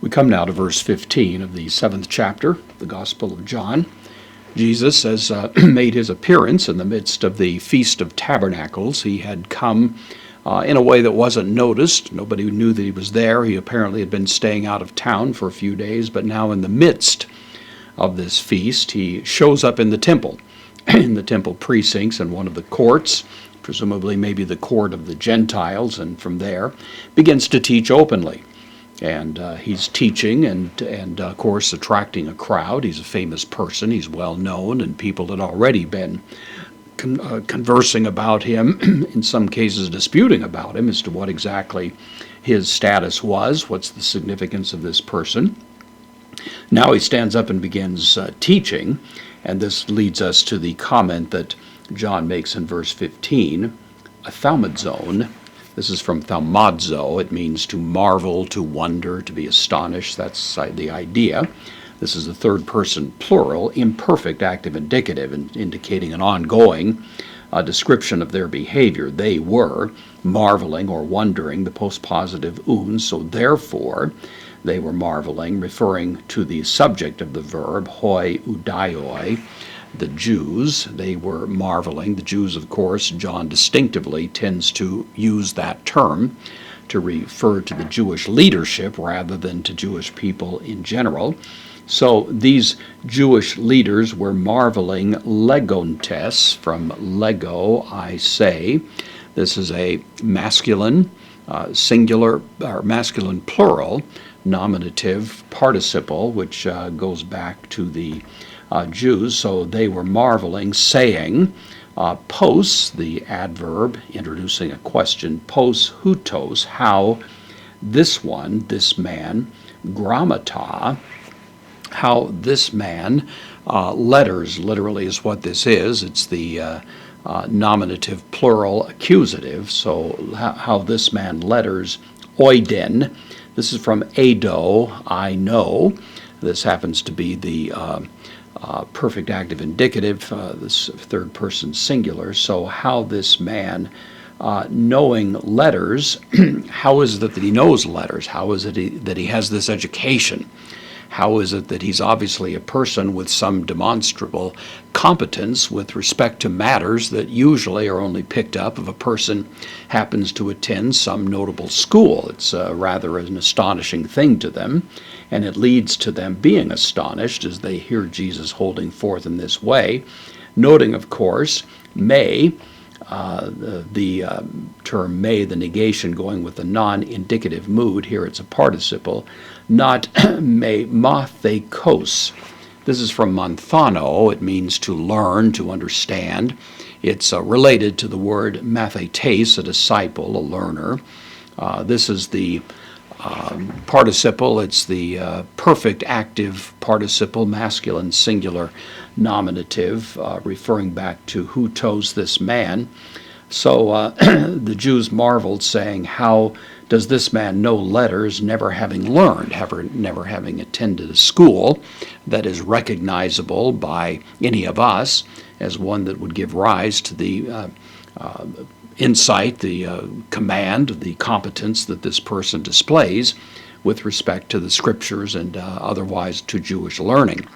We come now to verse 15 of the 7th chapter, the Gospel of John. Jesus has made his appearance in the midst of the Feast of Tabernacles. He had come in a way that wasn't noticed. Nobody knew that he was there. He apparently had been staying out of town for a few days, but now in the midst of this feast, he shows up in the temple, in the temple precincts and one of the courts, presumably maybe the court of the Gentiles, and from there begins to teach openly. And he's teaching and of course, attracting a crowd. He's a famous person. He's well known, and people had already been conversing about him, in some cases disputing about him as to what exactly his status was, what's the significance of this person. Now he stands up and begins teaching, and this leads us to the comment that John makes in verse 15, a thaumatzon. This is from thaumazo. It means to marvel, to wonder, to be astonished. That's the idea. This is the third person plural, imperfect active indicative, indicating an ongoing description of their behavior. They were marveling or wondering, the postpositive un, so therefore they were marveling, referring to the subject of the verb, hoi udaioi. The Jews, they were marveling. The Jews, of course, John distinctively tends to use that term to refer to the Jewish leadership rather than to Jewish people in general. So these Jewish leaders were marveling legontes, from lego, I say. This is a masculine, singular, or masculine plural, nominative participle, which goes back to the Jews. So they were marveling, saying, pos, the adverb, introducing a question, pos hutos, how this one, this man, grammata, how this man, letters literally is what this is. It's the nominative plural accusative. So how this man letters oiden. This is from edo, I know. This happens to be the perfect active indicative, this third person singular. So how this man, knowing letters, how is it that he knows letters? How is it that he has this education? How is it that he's obviously a person with some demonstrable competence with respect to matters that usually are only picked up if a person happens to attend some notable school? It's rather an astonishing thing to them, and it leads to them being astonished as they hear Jesus holding forth in this way, noting, of course, may, the term may, the negation going with the non-indicative mood. Here it's a participle, not me mathekos. This is from manthano. It means to learn, to understand. It's related to the word mathetes, a disciple, a learner. This is the participle. It's the perfect active participle, masculine singular nominative, referring back to hutos, this man. So the Jews marveled, saying, how does this man know letters, never having learned, never having attended a school that is recognizable by any of us as one that would give rise to the insight, the command, the competence that this person displays with respect to the scriptures and otherwise to Jewish learning.